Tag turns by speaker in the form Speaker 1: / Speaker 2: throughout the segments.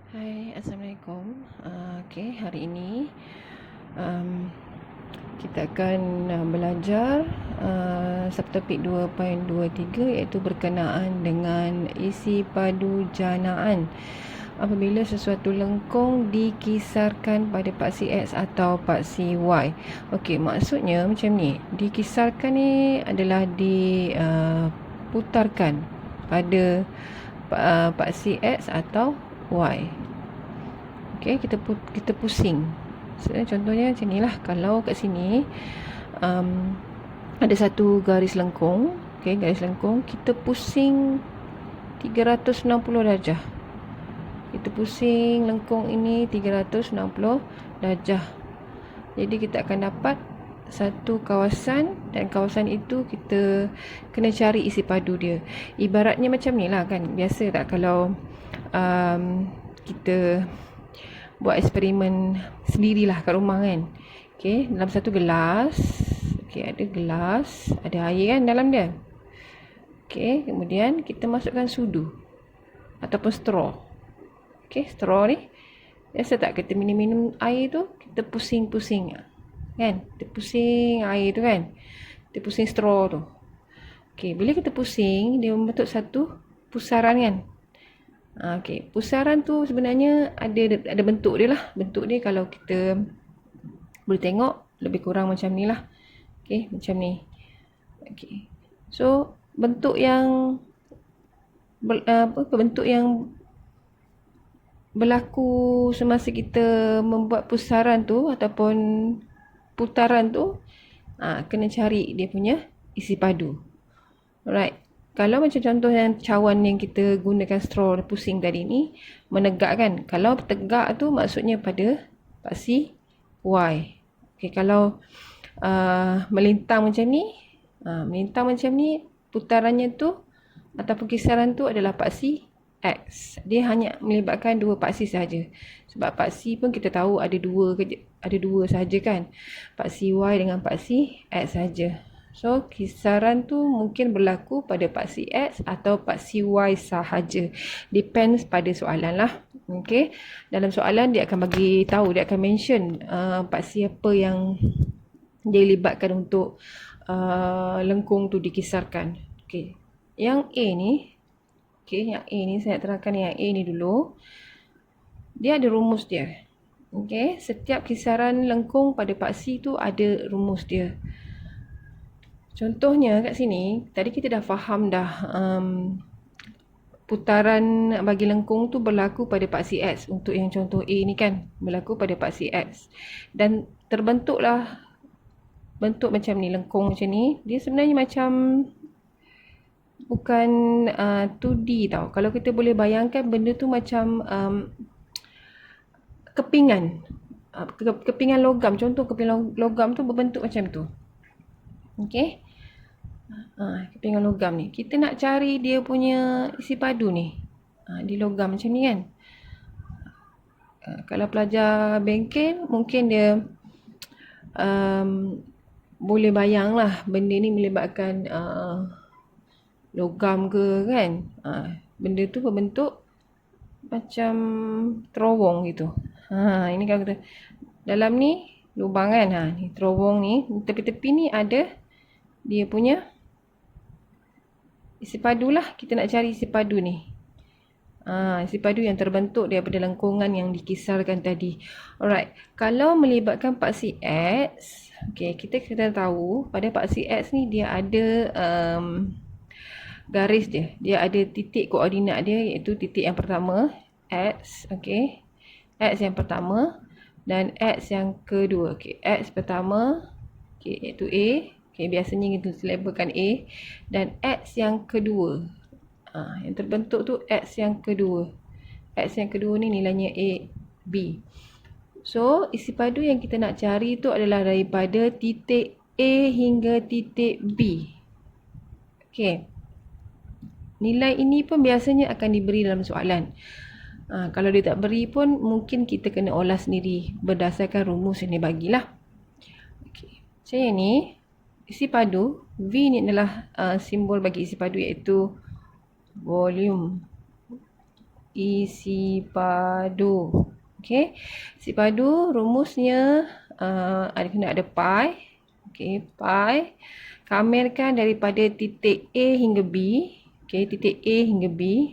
Speaker 1: Hai, Assalamualaikum. Hari ini um, kita akan belajar subtopik 2.23 iaitu berkenaan dengan isi padu janaan apabila sesuatu lengkung dikisarkan pada paksi X atau paksi Y. Okey, maksudnya macam ni. Dikisarkan ni adalah diputarkan pada paksi X atau Y. Okey, kita pusing. Contohnya macam ni lah. Kalau kat sini ada satu garis lengkung. Okey, garis lengkung. Kita pusing 360 darjah. Kita pusing lengkung ini 360 darjah. Jadi kita akan dapat satu kawasan, dan kawasan itu kita kena cari isi padu dia. Ibaratnya macam ni lah kan. Biasa tak kalau kita buat eksperimen sendirilah kat rumah kan. Okey, dalam satu gelas, okey, ada gelas, ada air kan dalam dia. Okey, kemudian kita masukkan sudu ataupun straw. Okey, straw ni biasa tak kita minum air tu, kita pusing-pusing kan. Kita pusing air tu kan. Kita pusing straw tu. Okey, bila kita pusing, dia membentuk satu pusaran kan. Okey, pusaran tu sebenarnya ada bentuk dia lah. Bentuk dia kalau kita boleh tengok lebih kurang macam ni lah. Okey, macam ni. Okey. So, bentuk yang bentuk yang berlaku semasa kita membuat pusaran tu ataupun putaran tu, kena cari dia punya isi padu. Alright. Kalau macam contoh yang cawan yang kita gunakan straw pusing tadi ni, menegak kan. Kalau tegak tu maksudnya pada paksi Y. Okay, kalau melintang macam ni, putarannya tu ataupun kisaran tu adalah paksi X. Dia hanya melibatkan dua paksi sahaja. Sebab paksi pun kita tahu ada dua sahaja kan. Paksi Y dengan paksi X sahaja. So, kisaran tu mungkin berlaku pada paksi X atau paksi Y sahaja. Depends pada soalan lah. Okay. Dalam soalan dia akan bagi tahu, dia akan mention paksi apa yang dia libatkan untuk lengkung tu dikisarkan. Okay. Yang A ni, yang A ni saya nak terangkan yang A ni dulu. Dia ada rumus dia. Okay. Setiap kisaran lengkung pada paksi tu ada rumus dia. Contohnya kat sini, tadi kita dah faham dah putaran bagi lengkung tu berlaku pada paksi X. Untuk yang contoh A ni kan, berlaku pada paksi X. Dan terbentuklah bentuk macam ni, lengkung macam ni. Dia sebenarnya macam bukan 2D tau. Kalau kita boleh bayangkan benda tu macam kepingan. Kepingan logam. Contoh kepingan logam tu berbentuk macam tu. Okey. Kepingan logam ni. Kita nak cari dia punya isi padu ni. Di logam macam ni kan. Kalau pelajar bengkel, mungkin dia boleh bayang lah benda ni melibatkan logam ke kan. Benda tu berbentuk macam terowong gitu. Ini kalau kita dalam ni lubang kan. Ni terowong ni, tepi-tepi ni ada dia punya isi padu lah. Kita nak cari isi padu ni. Isi padu yang terbentuk daripada lengkungan yang dikisarkan tadi. Alright. Kalau melibatkan paksi X, okay, kita kena tahu pada paksi X ni dia ada garis dia. Dia ada titik koordinat dia, iaitu titik yang pertama X, okay. X yang pertama dan X yang kedua. Okay, X pertama, okay, iaitu A. Okay, biasanya kita labelkan A. Dan X yang kedua. Yang terbentuk tu X yang kedua. X yang kedua ni nilainya A, B. So, isi padu yang kita nak cari tu adalah daripada titik A hingga titik B. Okay. Nilai ini pun biasanya akan diberi dalam soalan. Kalau dia tak beri pun mungkin kita kena olah sendiri berdasarkan rumus yang dia bagilah. Okay. Macam yang ni, isi padu, V ni adalah simbol bagi isi padu iaitu volume. isi padu. Okey. Isi padu rumusnya kena ada pi. Okey, pi. Kamirkan daripada titik A hingga B. Okey, titik A hingga B.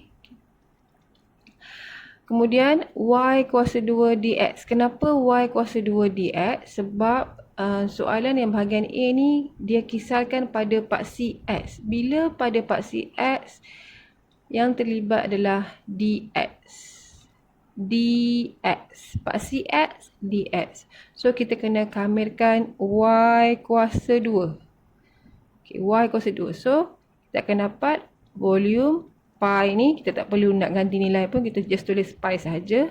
Speaker 1: Kemudian y kuasa 2 dx. Kenapa y kuasa 2 dx? Sebab soalan yang bahagian A ni dia kisarkan pada paksi x. Bila pada paksi x yang terlibat adalah dx. dx. Paksi x, dx. So kita kena kamirkan y kuasa 2. Okay, y kuasa 2. So kita akan dapat volume pi ni, kita tak perlu nak ganti nilai pun, kita just tulis pi sahaja.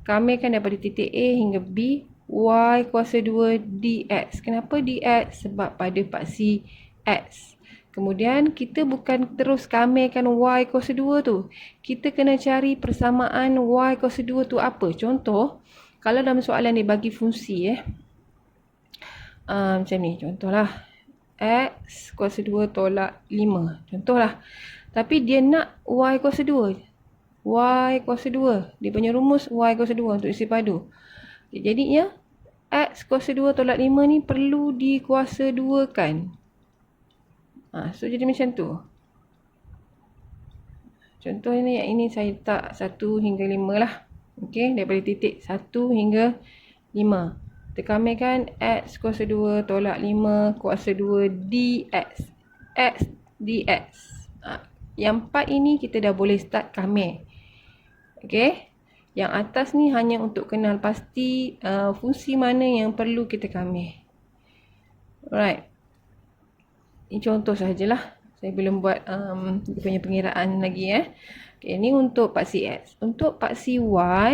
Speaker 1: Kamirkan daripada titik A hingga B, y kuasa 2 dx. Kenapa dx? Sebab pada paksi x. Kemudian kita bukan terus kamirkan y kuasa 2 tu. Kita kena cari persamaan y kuasa 2 tu apa. Contoh, kalau dalam soalan ni bagi fungsi macam ni, contohlah x kuasa 2 tolak 5. Contohlah. Tapi dia nak y kuasa 2. Y kuasa 2. Dia punya rumus y kuasa 2 untuk isi padu. Jadinya x kuasa 2 tolak 5 ni perlu dikuasa 2 kan. So jadi macam tu. Contoh ni, yang ini saya letak 1 hingga 5 lah. Okey, daripada titik 1 hingga 5. Kita kamirkan x kuasa 2 tolak 5 kuasa 2 dx. X dx. Yang 4 ini kita dah boleh start kamir. Okey. Yang atas ni hanya untuk kenal pasti fungsi mana yang perlu kita kamir. Alright. Ini contoh sahajalah. Saya belum buat dia punya pengiraan lagi Okey, ini untuk paksi x. Untuk paksi y,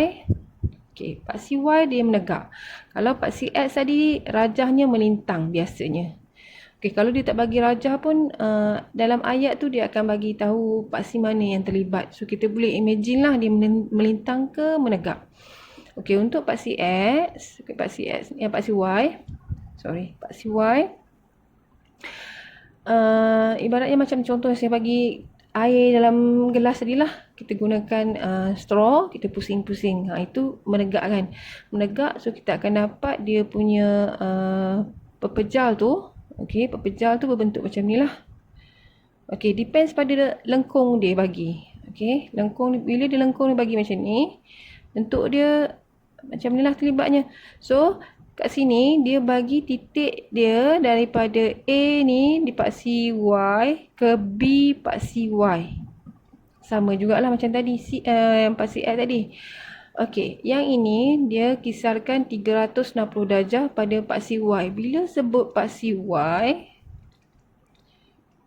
Speaker 1: okey, paksi y dia menegak. Kalau paksi x tadi rajahnya melintang biasanya. Okey, kalau dia tak bagi rajah pun dalam ayat tu dia akan bagi tahu paksi mana yang terlibat. So kita boleh imagine lah dia melintang ke menegak. Okey, untuk paksi x, paksi y, paksi y. Ibaratnya macam contoh yang saya bagi air dalam gelas tadi lah. Kita gunakan straw, kita pusing-pusing. Itu menegak kan. Menegak, so kita akan dapat dia punya pepejal tu. Okey, pepejal tu berbentuk macam ni lah. Okey, depends pada lengkung dia bagi. Okey, lengkung, bila dia lengkung dia bagi macam ni, bentuk dia macam ni lah terlibatnya. So, kat sini dia bagi titik dia daripada A ni di paksi Y ke B paksi Y. Sama jugalah macam tadi, yang paksi X tadi. Okey, yang ini dia kisarkan 360 darjah pada paksi Y. Bila sebut paksi Y,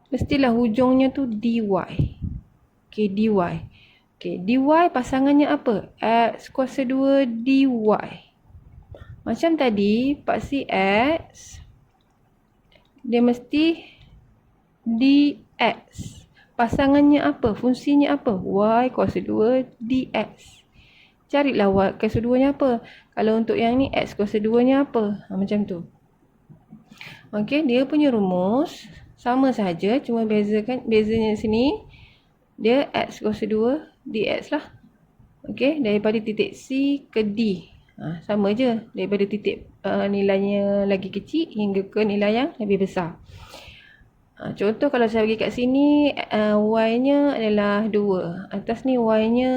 Speaker 1: mestilah hujungnya tu dy. Okey, dy. Okey, dy pasangannya apa? X kuasa 2 dy. Macam tadi, paksi X, dia mesti dx. Pasangannya apa? Fungsinya apa? Y kuasa 2 dx. Carilah y kuasa 2-nya apa. Kalau untuk yang ni, x kuasa 2-nya apa. Macam tu. Okey, dia punya rumus sama sahaja, cuma bezanya sini, dia x kuasa 2 dx lah. Okey, daripada titik C ke D. Sama je, daripada titik nilainya lagi kecil hingga ke nilai yang lebih besar. Contoh kalau saya bagi kat sini, y-nya adalah 2. Atas ni y-nya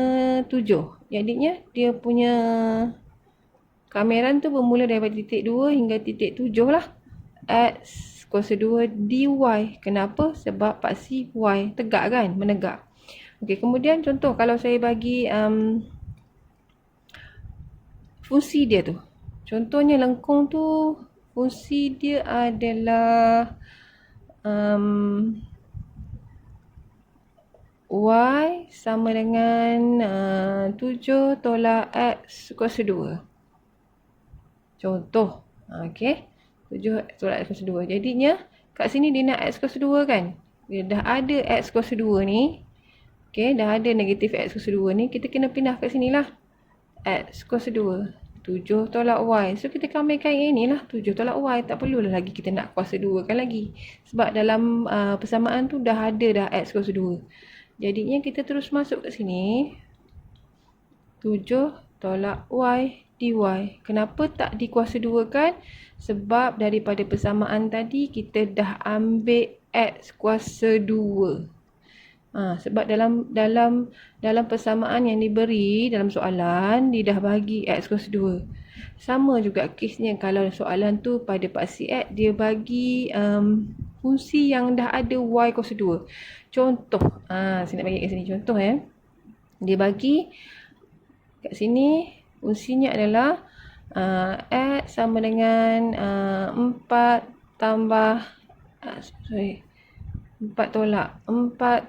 Speaker 1: 7. Jadinya dia punya kameran tu bermula daripada titik 2 hingga titik 7 lah. X kuasa 2 dy. Kenapa? Sebab paksi y tegak kan? Menegak. Okey, kemudian contoh kalau saya bagi fungsi dia tu. Contohnya lengkung tu, fungsi dia adalah y sama dengan 7 tolak x kuasa 2. Contoh. Okey. 7 tolak x kuasa 2. Jadinya, kat sini dia nak x kuasa 2 kan? Dia dah ada x kuasa 2 ni. Okey, dah ada negatif x kuasa 2 ni. Kita kena pindah kat sini lah. X kuasa 2. 7 tolak y. So, kita kamirkan yang ni lah. 7 tolak y. Tak perlulah lagi kita nak kuasa 2 kan lagi. Sebab dalam persamaan tu dah ada dah x kuasa 2. Jadinya kita terus masuk kat sini. 7 tolak Y dy. Kenapa tak dikuasa 2 kan? Sebab daripada persamaan tadi kita dah ambil X kuasa 2. Sebab dalam persamaan yang diberi dalam soalan, dia dah bagi X kuasa 2. Sama juga kesnya kalau soalan tu pada paksi X, dia bagi fungsi yang dah ada Y kuasa 2. Contoh, saya nak bagi kat sini contoh ya. Dia bagi kat sini fungsinya adalah X sama dengan 4 tambah 4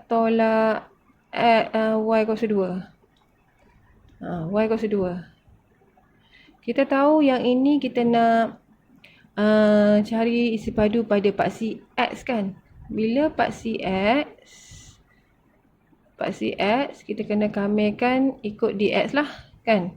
Speaker 1: tolak Y kuasa 2. Y kuasa 2. Kita tahu yang ini kita nak cari isi padu pada paksi X kan. Bila paksi X kita kena kamirkan ikut dx lah kan.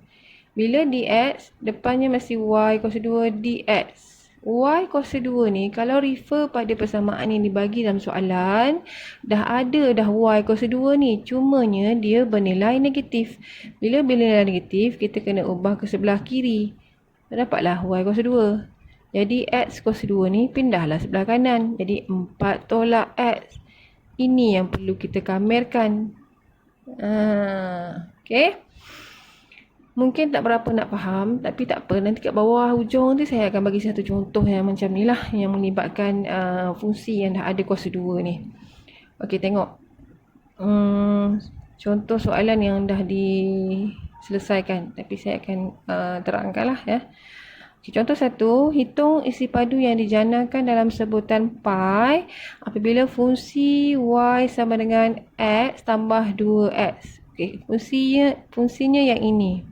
Speaker 1: Bila dx depannya masih Y kuasa 2 dx. Y kuasa 2 ni kalau refer pada persamaan yang dibagi dalam soalan, dah ada dah Y kuasa 2 ni, cumanya dia bernilai negatif. Bila bernilai negatif, kita kena ubah ke sebelah kiri. Dapatlah Y kuasa 2. Jadi X kuasa 2 ni pindahlah sebelah kanan. Jadi 4 tolak X. Ini yang perlu kita kamirkan. Okay. Mungkin tak berapa nak faham, tapi tak apa. Nanti kat bawah hujung tu saya akan bagi satu contoh yang macam ni lah, yang melibatkan fungsi yang dah ada kuasa 2 ni. Okey, tengok. Contoh soalan yang dah diselesaikan. Tapi saya akan terangkan lah ya. Okay, contoh 1, hitung isi padu yang dijanakan dalam sebutan pi apabila fungsi y sama dengan x tambah 2x. Okay, fungsinya yang ini.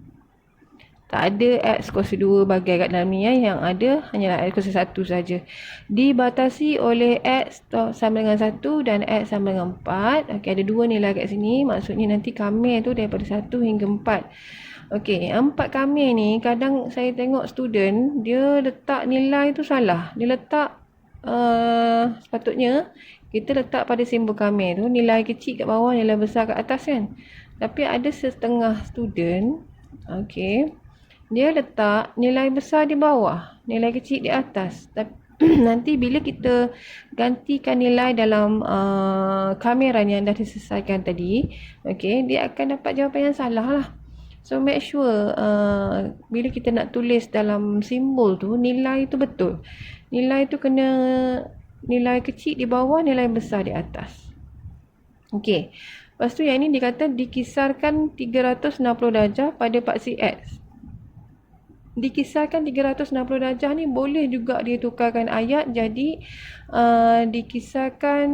Speaker 1: Tak ada X kuasa 2 bagai kat dalam ni ya. Yang ada hanyalah X kuasa 1 saja. Dibatasi oleh X sama dengan 1 dan X sama dengan 4. Okey, ada 2 nilai kat sini. Maksudnya nanti kamir tu daripada 1 hingga 4. Okey, 4 kamir ni kadang saya tengok student, dia letak nilai tu salah. Dia letak sepatutnya kita letak pada simbol kamir tu nilai kecil kat bawah, nilai besar kat atas kan. Tapi ada setengah student, okey, dia letak nilai besar di bawah, nilai kecil di atas. Nanti bila kita gantikan nilai dalam kameran yang dah diselesaikan tadi, okay, dia akan dapat jawapan yang salah lah. So make sure bila kita nak tulis dalam simbol tu, nilai tu betul. Nilai tu kena nilai kecil di bawah, nilai besar di atas. Okay. Lepas tu yang ni dikata dikisarkan 360 darjah pada paksi X. Dikisarkan 360 darjah ni boleh juga dia tukarkan ayat jadi dikisarkan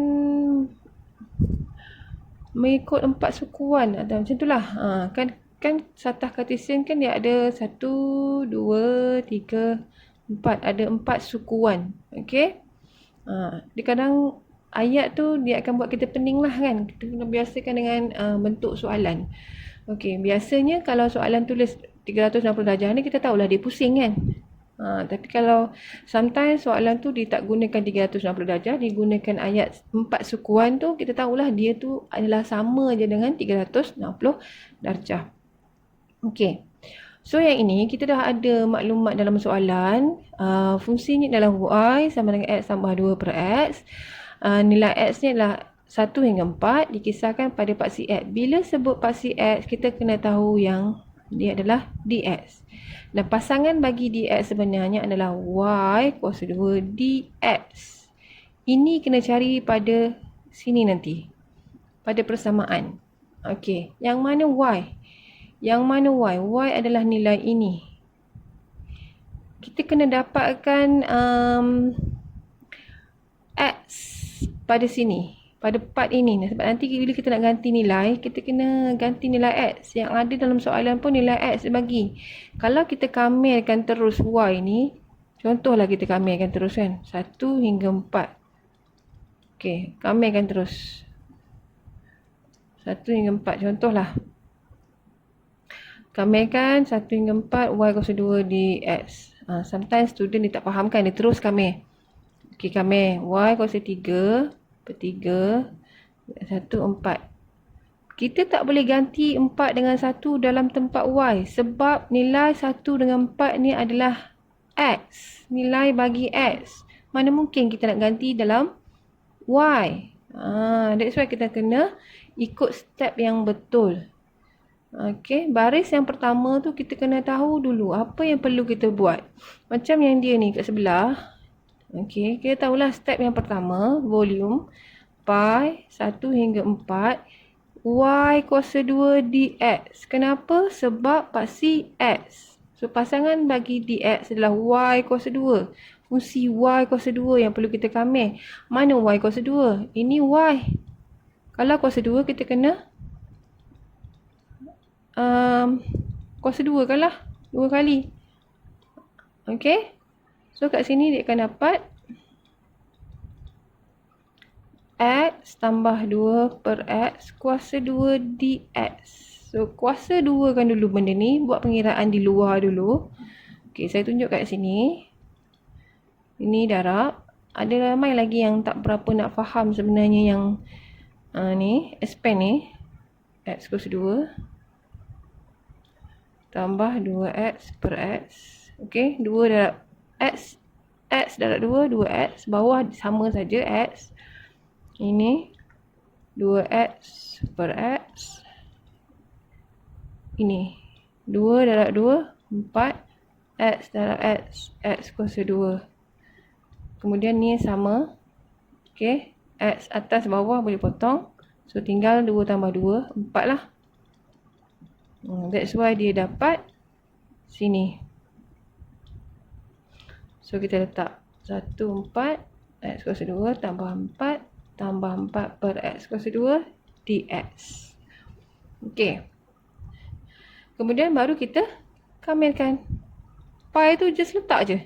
Speaker 1: mengikut 4 sukuan atau macam itulah. Kan satah Kartesian kan dia ada 1, 2, 3, 4, ada 4 sukuan. Okey. Dia kadang ayat tu dia akan buat kita pening lah kan. Kita kena biasakan dengan bentuk soalan. Okey, biasanya kalau soalan tulis 360 darjah ni kita tahulah dia pusing kan. Tapi kalau sometimes soalan tu dia tak gunakan 360 darjah, dia gunakan ayat 4 sukuan tu, kita tahulah dia tu adalah sama je dengan 360 darjah. Okey. So yang ini kita dah ada maklumat dalam soalan. Fungsinya adalah y sama dengan x tambah 2 per x. Nilai x ni adalah 1 hingga 4 dikisarkan pada paksi x. Bila sebut paksi x, kita kena tahu yang dia adalah dx. Dan pasangan bagi dx sebenarnya adalah y kuasa 2 dx. Ini kena cari pada sini nanti, pada persamaan. Okey, yang mana y? Yang mana y? Y adalah nilai ini. Kita kena dapatkan x pada sini, pada part ini. Sebab nanti bila kita nak ganti nilai, kita kena ganti nilai x. Yang ada dalam soalan pun nilai x bagi. Kalau kita kamirkan terus y ni, contohlah kita kamirkan terus kan, 1 hingga 4. Okey, kamirkan terus 1 hingga 4, contohlah. Kamirkan 1 hingga 4, y kuasa 2 dx. Sometimes student dia tak fahamkan, dia terus kamir. Okey, kamir y kuasa 3 per 3 1, 4. kita tak boleh ganti 4 dengan 1 dalam tempat Y. Sebab nilai 1 dengan 4 ni adalah X. Nilai bagi X. Mana mungkin kita nak ganti dalam Y. That's why kita kena ikut step yang betul. Okay, baris yang pertama tu kita kena tahu dulu apa yang perlu kita buat. Macam yang dia ni kat sebelah. Okay, kita tahulah step yang pertama, volume pi 1 hingga 4 y kuasa 2 dx. Kenapa? Sebab paksi x. So, pasangan bagi dx adalah y kuasa 2. Fungsi y kuasa 2 yang perlu kita kamih. Mana y kuasa 2? Ini y. Kalau kuasa 2 kita kena kuasa 2 kan lah. 2 kali. Okay. So, kat sini dia akan dapat X tambah 2 per X kuasa 2 dx. So, kuasa 2 kan dulu benda ni. Buat pengiraan di luar dulu. Okay, saya tunjuk kat sini. Ini darab. Ada ramai lagi yang tak berapa nak faham sebenarnya yang ni, expand ni. X kuasa 2. Tambah 2x per x. Okay, 2 darab x. X darab 2, 2x. Bawah sama saja x. Ini 2x per x. Ini 2 darab 2, 4. X darab x. X kuasa 2. Kemudian ni sama. Okay, x atas bawah boleh potong. So, tinggal 2 tambah 2, 4 lah. That's why dia dapat sini. So, kita letak 1, 4. X kuasa 2 tambah 4. Tambah 4 per x kuasa 2 dx. Okay. Kemudian baru kita kamilkan. Pi tu just letak je.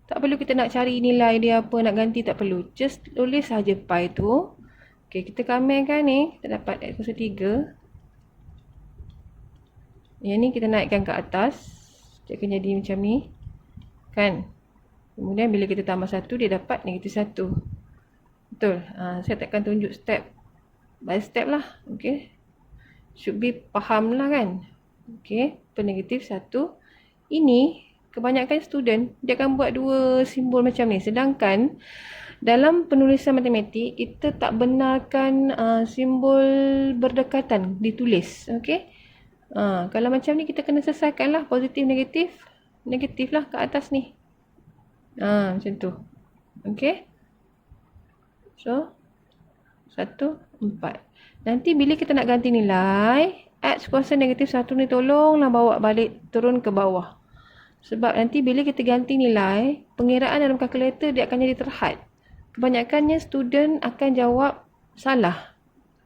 Speaker 1: Tak perlu kita nak cari nilai dia apa, nak ganti tak perlu. Just tulis saja pi tu. Okay, kita kamilkan ni. Kita dapat x kuasa 3. Yang ni kita naikkan ke atas. Dia akan jadi macam ni. Kan? Kemudian bila kita tambah 1, dia dapat negatif 1. Betul. Saya takkan tunjuk step by step lah. Okay. Should be faham lah kan. Okay. Per negatif 1. Ini kebanyakan student dia akan buat dua simbol macam ni. Sedangkan dalam penulisan matematik kita tak benarkan simbol berdekatan ditulis. Okay. Kalau macam ni kita kena selesaikan lah. Positif, negatif. Negatif lah ke atas ni. Macam tu. Okay. So, 1, 4. Nanti bila kita nak ganti nilai, X kuasa negatif 1 ni tolonglah bawa balik turun ke bawah. Sebab nanti bila kita ganti nilai, pengiraan dalam kalkulator dia akan jadi terhad. Kebanyakannya student akan jawab salah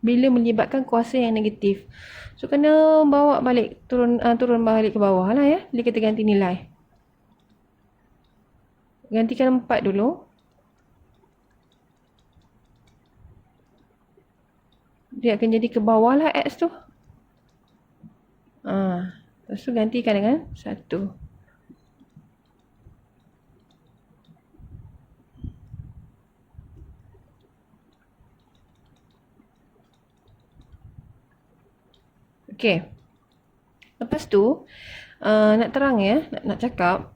Speaker 1: bila melibatkan kuasa yang negatif. So, kena bawa balik, turun balik ke bawah lah ya, bila kita ganti nilai. Gantikan 4 dulu. Dia akan jadi ke bawah lah X tu. Lepas tu gantikan dengan 1. Okay. Lepas tu, nak terang ya, nak cakap,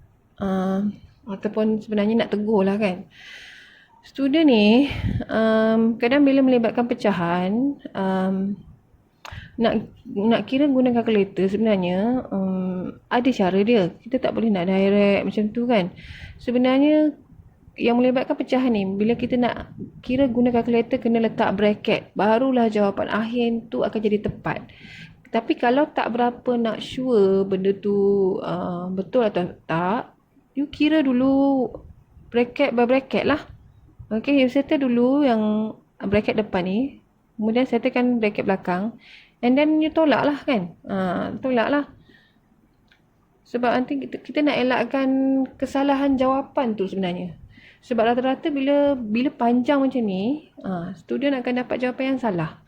Speaker 1: ataupun sebenarnya nak tegur lah kan. Student ni, kadang bila melibatkan pecahan, nak kira guna kalkulator sebenarnya, ada cara dia. Kita tak boleh nak direct macam tu kan. Sebenarnya, yang melibatkan pecahan ni, bila kita nak kira guna kalkulator, kena letak bracket. Barulah jawapan akhir tu akan jadi tepat. Tapi kalau tak berapa nak sure benda tu betul atau tak, you kira dulu bracket by bracket lah. Okay, you settle dulu yang bracket depan ni. Kemudian settlekan bracket belakang. And then you tolak lah kan. Tolak lah. Sebab nanti kita nak elakkan kesalahan jawapan tu sebenarnya. Sebab rata-rata bila panjang macam ni, student akan dapat jawapan yang salah.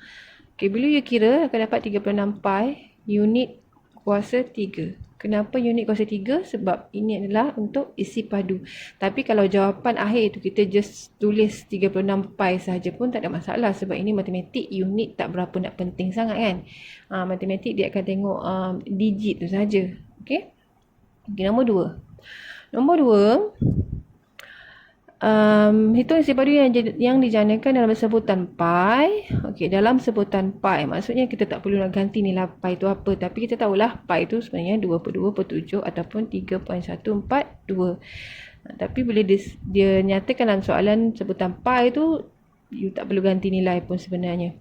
Speaker 1: Okay, bila you kira akan dapat 36 pi unit kuasa 3. Kenapa unit kuasa 3? Sebab ini adalah untuk isi padu. Tapi kalau jawapan akhir tu kita just tulis 36 pi sahaja pun tak ada masalah. Sebab ini matematik, unit tak berapa nak penting sangat kan. Matematik dia akan tengok digit tu sahaja. Okay. Nombor 2. Nombor 2. Hitung isi padu yang dijanakan dalam sebutan pi. Okey, dalam sebutan pi maksudnya kita tak perlu nak ganti nilai pi itu apa, tapi kita tahulah pi itu sebenarnya 2/2/7 ataupun 3.142. Tapi bila dia nyatakan dalam soalan sebutan pi itu, you tak perlu ganti nilai pun sebenarnya.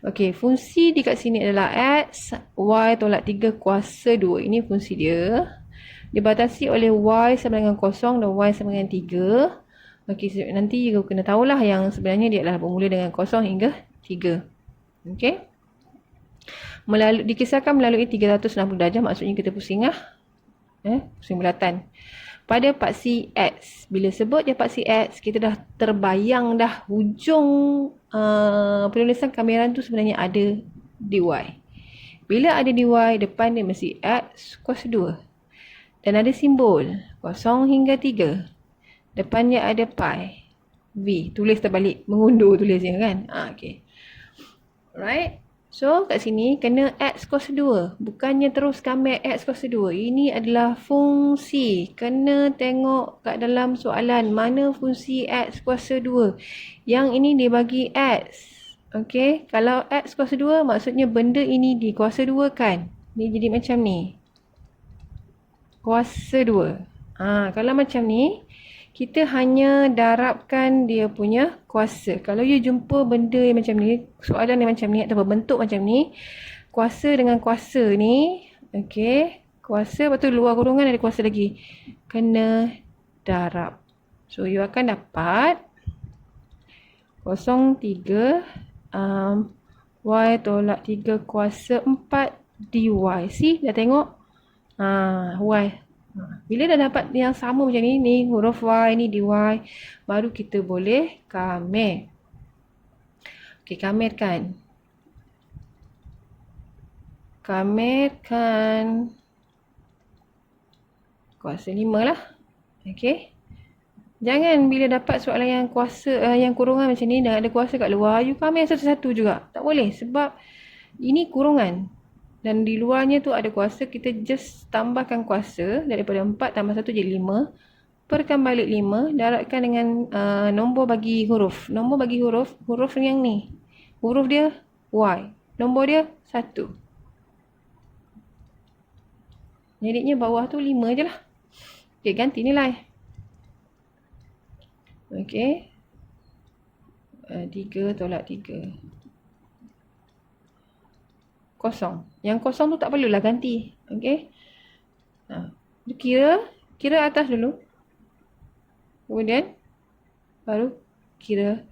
Speaker 1: Okey, fungsi dekat sini adalah x, y tolak 3 kuasa 2. Ini fungsi dia. Dibatasi oleh y sama dengan 0 dan y sama dengan 3. Okey, nanti you kena tahulah yang sebenarnya dia adalah bermula dengan 0 hingga 3. Okey. Dikisarkan melalui 360 darjah, maksudnya kita pusing lah. Pusing bulatan. Pada paksi X. Bila sebut je paksi X, kita dah terbayang dah hujung penulisan kameran tu sebenarnya ada dy. Bila ada dy, depan dia mesti X kuasa 2. Dan ada simbol 0 hingga 3. Depannya ada pi. V. Tulis terbalik. Mengundur tulis dia kan. Okay. Alright. So, kat sini kena X kuasa 2. Bukannya terus ambil X kuasa 2. Ini adalah fungsi. Kena tengok kat dalam soalan. Mana fungsi X kuasa 2. Yang ini dia bagi X. Okay. Kalau X kuasa 2, maksudnya benda ini dikuasa 2 kan. Ni jadi macam ni. Kuasa 2. Kalau macam ni, kita hanya darabkan dia punya kuasa. Kalau you jumpa benda yang macam ni, soalan yang macam ni atau bentuk macam ni, kuasa dengan kuasa ni, okey, kuasa, lepas tu luar kurungan ada kuasa lagi. Kena darab. So, you akan dapat 0,3 y tolak 3 kuasa 4 dy. See, dah tengok? Y. Bila dah dapat yang sama macam ni huruf Y, ni dy, baru kita boleh kamer. Okey, kamerkan. Kamerkan kuasa 5 lah. Okey. Jangan bila dapat soalan yang kuasa, yang kurungan macam ni dan ada kuasa kat luar, you kamer satu-satu juga. Tak boleh sebab ini kurungan. Dan di luarnya tu ada kuasa, kita just tambahkan kuasa daripada 4 tambah 1 jadi 5. Perkan balik 5, darabkan dengan nombor bagi huruf. Nombor bagi huruf yang ni. Huruf dia Y. Nombor dia 1. Jadinya bawah tu 5 je lah. Okay, ganti nilai. Okay. 3 tolak 3. 0. Yang 0 tu tak perlulah ganti. Okey. Kira atas dulu. Kemudian baru kira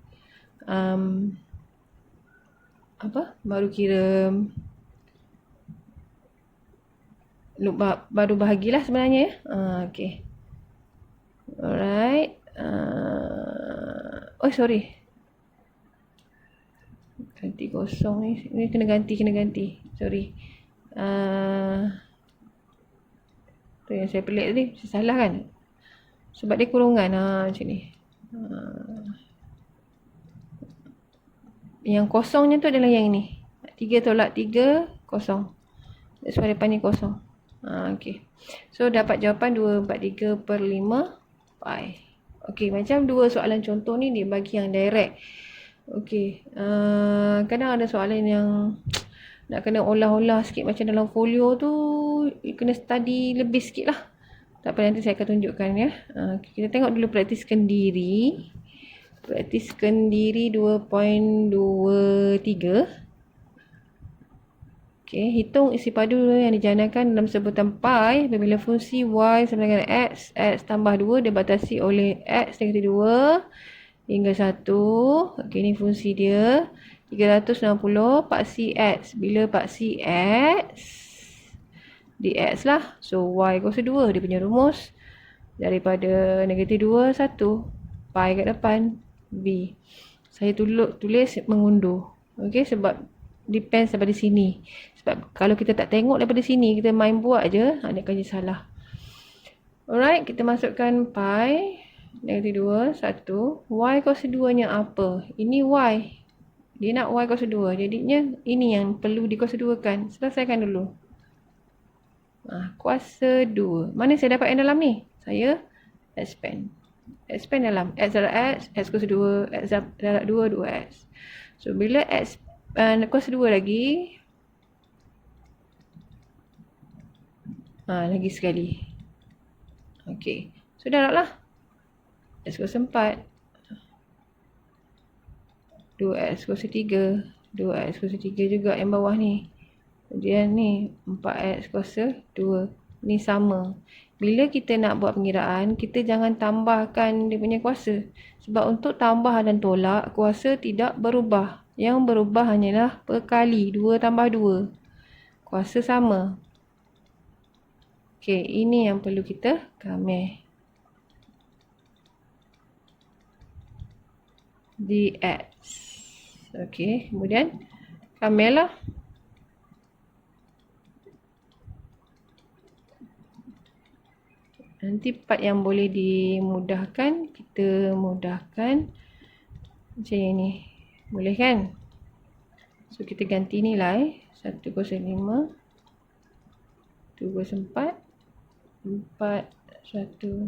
Speaker 1: baru kira baru bahagilah sebenarnya ya. Okey. Alright. Sorry. Ganti 0 ni. Ni kena ganti. Sorry. Tu yang saya pelik tadi. Saya salah kan? Sebab dia kurungan. Macam ni. Yang kosongnya tu adalah yang ni. 3 tolak 3, 0. That's why depan ni 0. Okay. So, dapat jawapan 243/5 pi. Okay, macam dua soalan contoh ni dia bagi yang direct. Okey, kadang ada soalan yang nak kena olah-olah sikit macam dalam folio tu, kena study lebih sikit lah. Tak apa, nanti saya akan tunjukkan ya. Kita tengok dulu praktiskan diri. Praktiskan diri 2.23. Okey, hitung isi padu yang dijanakan dalam sebutan pi apabila fungsi y sama dengan x tambah 2 dibatasi oleh x negatif 2 hingga 1. Okey, ni fungsi dia. 360 paksi x. Bila paksi x, dx lah. So, y kuasa 2. Dia punya rumus. Daripada negatif 2, 1. Pi kat depan. B. Saya tulis mengundur. Okey, sebab depends daripada sini. Sebab kalau kita tak tengok daripada sini, kita main buat je, dia akan jadi salah. Alright, kita masukkan pi negatif 2, 1. Y kuasa 2-nya apa? Ini Y. Dia nak Y kuasa 2. Jadinya ini yang perlu dikuasa 2-kan. Selesaikan dulu. Kuasa 2. Mana saya dapat yang dalam ni? Saya expand. Expand dalam X darab X, X kuasa 2, X darab 2, 2X. So, bila X kuasa 2 lagi, lagi sekali. Okey. So, dah lah. X kuasa 4. 2X kuasa 3. 2X kuasa 3 juga yang bawah ni. Kemudian ni 4X kuasa 2. Ni sama. Bila kita nak buat pengiraan, kita jangan tambahkan dia punya kuasa. Sebab untuk tambah dan tolak, kuasa tidak berubah. Yang berubah hanyalah perkali. 2 tambah 2. Kuasa sama. Okey, ini yang perlu kita kameh. Dx. Okey, kemudian kameh lah. Nanti part yang boleh dimudahkan, kita mudahkan macam ni. Boleh kan? So, kita ganti nilai. 1 kuasa 5. 2 kuasa 4. 4, 1.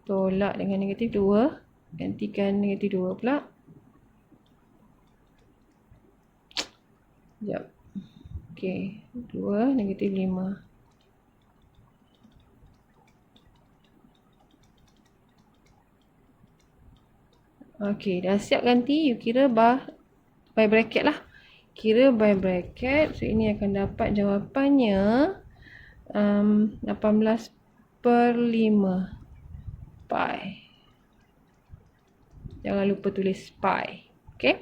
Speaker 1: Tolak dengan negatif 2. Gantikan negatif 2 pula. Sekejap. Okey. 2, negatif 5. Okey, dah siap ganti. You kira by bracket lah. Kira by bracket. So, ini akan dapat jawapannya 18/5 pi. Jangan lupa tulis pi. Okey.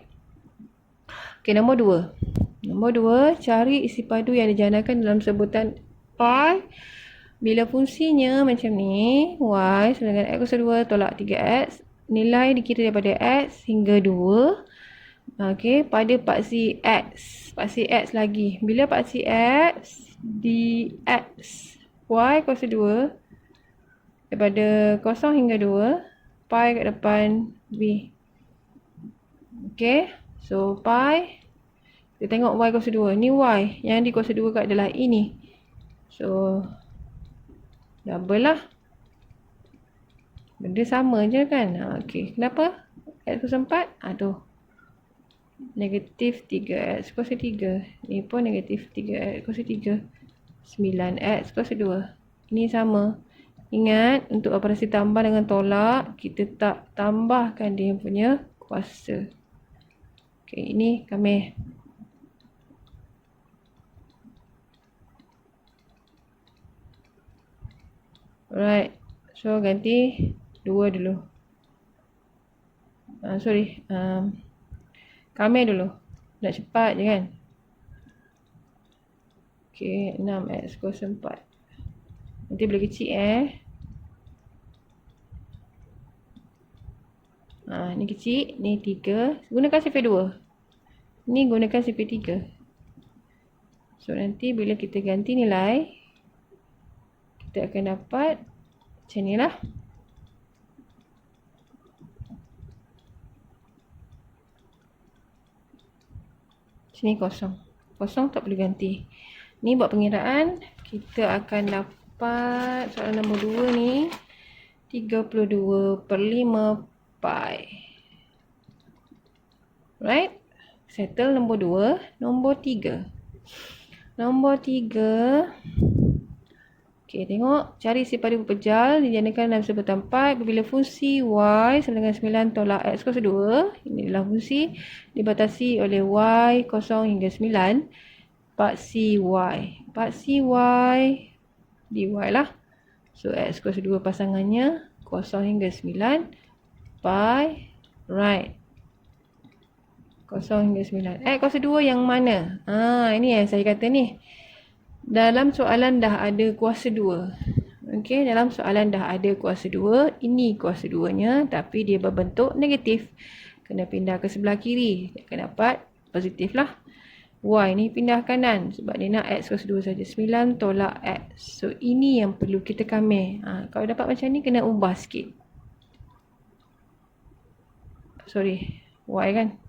Speaker 1: Okey, nombor 2. Nombor 2, cari isi padu yang dijanakan dalam sebutan pi. Bila fungsinya macam ni, y sama dengan x kuasa 2 tolak 3x. Nilai dikira daripada x hingga 2. Okey, pada paksi x. Paksi x lagi. Bila paksi x, dx y kuasa 2 daripada 0 hingga 2, pi kat depan b. Okey, so pi, kita tengok y kuasa 2. Ni y, yang di kuasa 2 kat adalah ini. So, double lah. Benda sama je kan. Okey, kenapa? X kuasa 4, tu. Negatif 3x kuasa 3. Ni pun negatif 3x kuasa 3. 9x kuasa 2. Ini sama. Ingat, untuk operasi tambah dengan tolak, kita tak tambahkan dia punya kuasa. Okey, ini kami. Alright. So, ganti 2 dulu. Kami dulu. Nak cepat je kan. Okey, 6x kuasa 4. Nanti boleh kecil ni kecil, ni 3. Gunakan sifar 2. Ni gunakan sifar 3. So, nanti bila kita ganti nilai, kita akan dapat macam ni lah. Sini kosong. Kosong tak boleh ganti. Ni buat pengiraan. Kita akan dapat soalan nombor 2 ni 32/5 pi. Right? Settle nombor 2. Nombor 3. Nombor 3. Okey, tengok. Cari isi padu berpejal. Dijadikan dalam sebutan pi. Bila fungsi y sama dengan 9 tolak x kuasa 2. Ini adalah fungsi. Dibatasi oleh y 0 hingga 9. Paksi y. Paksi y dy lah. So, x kuasa 2 pasangannya 0 hingga 9. Pi. Right. 0 hingga 9. X kuasa 2 yang mana? Ini yang saya kata ni. Dalam soalan dah ada kuasa 2. Okey, dalam soalan dah ada kuasa 2. Ini kuasa 2-nya tapi dia berbentuk negatif. Kena pindah ke sebelah kiri. Akan dapat positif lah. Y ni pindah kanan sebab dia nak X kuasa 2 saja. 9 tolak X. So ini yang perlu kita kameh. Kalau dapat macam ni kena ubah sikit. Sorry, Y kan.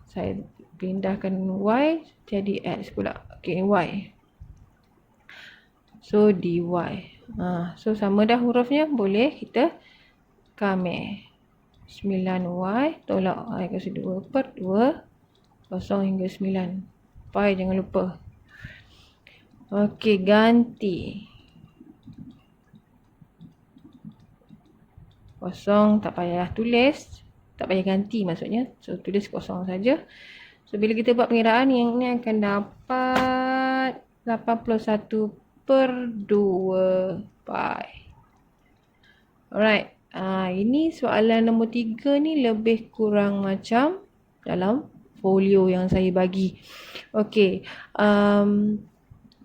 Speaker 1: Saya pindahkan Y jadi X pula. Okay, Y. So dy. So sama dah hurufnya, boleh kita kameh. 9y tolak y kuasa 2 per 2 0 hingga 9. Pi jangan lupa. Okey, ganti. Kosong tak payah tulis, tak payah ganti maksudnya. So tulis kosong saja. So bila kita buat pengiraan, yang ni akan dapat 81 per 2 pi. Alright. Ini soalan nombor 3 ni lebih kurang macam dalam folio yang saya bagi. Okey.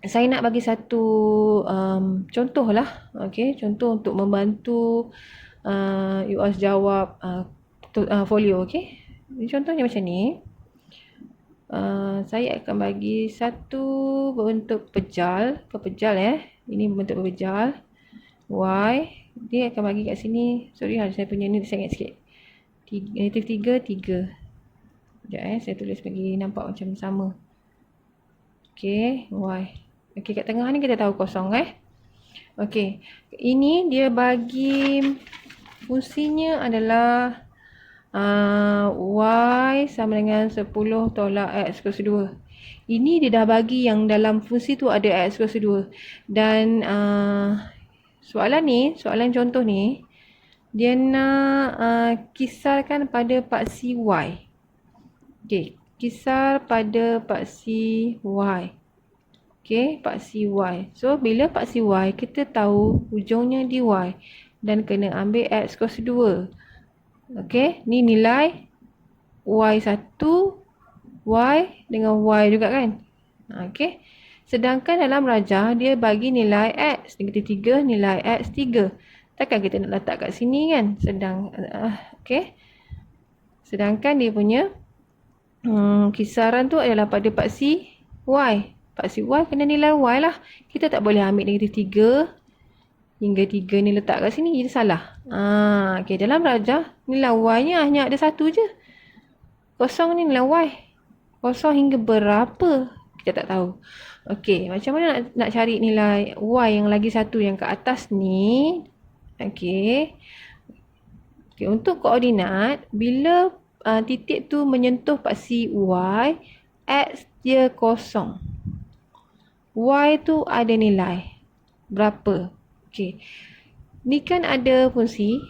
Speaker 1: Saya nak bagi satu contoh lah. Okey, contoh untuk membantu UAS jawab folio. Okey. Contohnya macam ni. Saya akan bagi satu bentuk pejal. Ini bentuk pejal. Y. Dia akan bagi kat sini. Sorry, saya punya ni saya ingat sikit. -3, 3. Sekejap saya tulis bagi nampak macam sama. Okey, Y. Okey, kat tengah ni kita tahu kosong Okey, ini dia bagi fungsinya adalah Y sama dengan 10 tolak X kuasa 2. Ini dia dah bagi yang dalam fungsi tu ada X kuasa 2. Dan soalan contoh ni, dia nak kisarkan pada paksi Y. Okey, kisar pada paksi Y. Okey, paksi Y. So, bila paksi Y, kita tahu hujungnya dy. Dan kena ambil X kuasa 2. Okey, ni nilai Y1, Y dengan Y juga kan. Okey. Sedangkan dalam rajah, dia bagi nilai X. -3, nilai X 3. Takkan kita nak letak kat sini kan. Okey. Sedangkan dia punya kisaran tu adalah pada paksi Y. Paksi Y kena nilai Y lah. Kita tak boleh ambil -3 hingga 3 ni letak kat sini. Jadi salah. Okay, dalam rajah nilai Y-nya hanya ada satu je. Kosong ni nilai Y. Kosong hingga berapa? Kita tak tahu. Okay, macam mana nak cari nilai Y yang lagi satu yang ke atas ni? Okay. Okay, untuk koordinat, bila titik tu menyentuh paksi Y, X dia kosong. Y tu ada nilai berapa? Okey. Ni kan ada fungsi.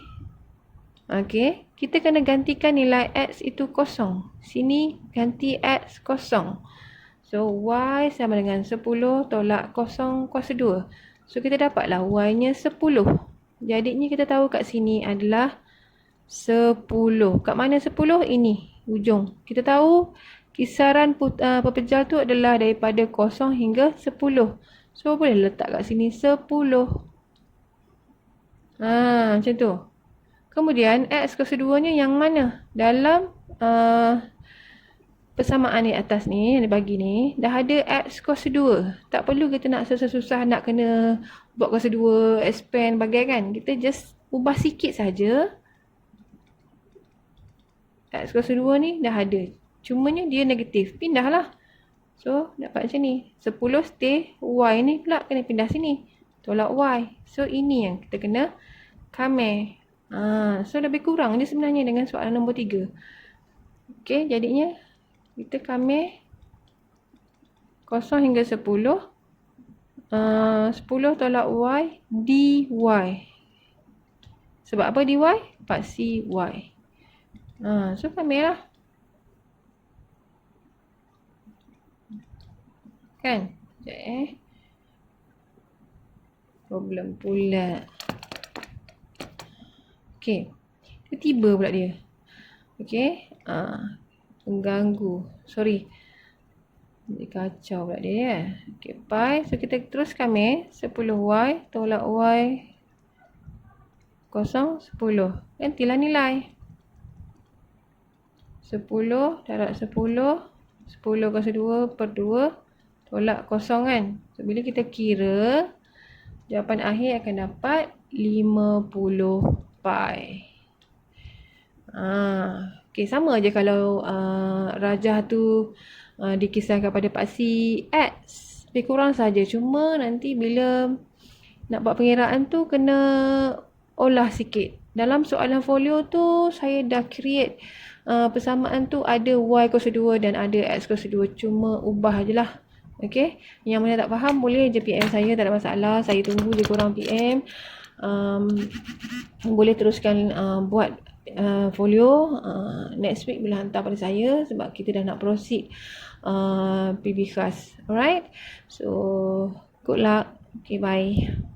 Speaker 1: Okey, kita kena gantikan nilai X itu kosong. Sini ganti X kosong. So Y sama dengan 10 tolak kosong kuasa 2. So kita dapatlah Y-nya 10. Jadinya kita tahu kat sini adalah 10. Kat mana 10? Ini ujung. Kita tahu kisaran pepejal tu adalah daripada 0 hingga 10. So boleh letak kat sini 10. Macam tu. Kemudian X kuasa 2 nya yang mana? Dalam persamaan di atas ni, yang dibagi ni, dah ada X kuasa 2. Tak perlu kita nak susah-susah nak kena buat kuasa 2, expand, bagai kan. Kita just ubah sikit saja. X kuasa 2 ni dah ada. Cumanya dia negatif. Pindahlah. So, dapat macam ni. 10 stay. Y ni pula kena pindah sini. Tolak Y. So, ini yang kita kena kameh. So, lebih kurang dia sebenarnya dengan soalan nombor 3. Okey, jadinya kita kameh 0 hingga 10. 10 tolak Y dy. Sebab apa dy? Paksi Y. So kameh lah. Kan? Sekejap problem pula. Okey. Tiba-tiba pula dia. Okey. Mengganggu. Sorry. Dia kacau pula dia. Okey, pi. So kita terus kameh 10y tolak y 0, 10. Gantilah nilai. 10 darab 10 10 kuasa 2 per 2 tolak kosong kan. So, bila kita kira, jawapan akhir akan dapat 50 pi. Okay, sama je kalau rajah tu dikisahkan pada paksi X. Lebih kurang saja. Cuma nanti bila nak buat pengiraan tu kena olah sikit. Dalam soalan folio tu saya dah create persamaan tu ada Y kuasa 2 dan ada X kuasa 2. Cuma ubah je lah. Okay. Yang mana tak faham boleh je PM saya, tak ada masalah. Saya tunggu je korang PM. Boleh teruskan buat folio next week bila hantar pada saya sebab kita dah nak proceed PB class. Alright. So good luck. Okay, bye.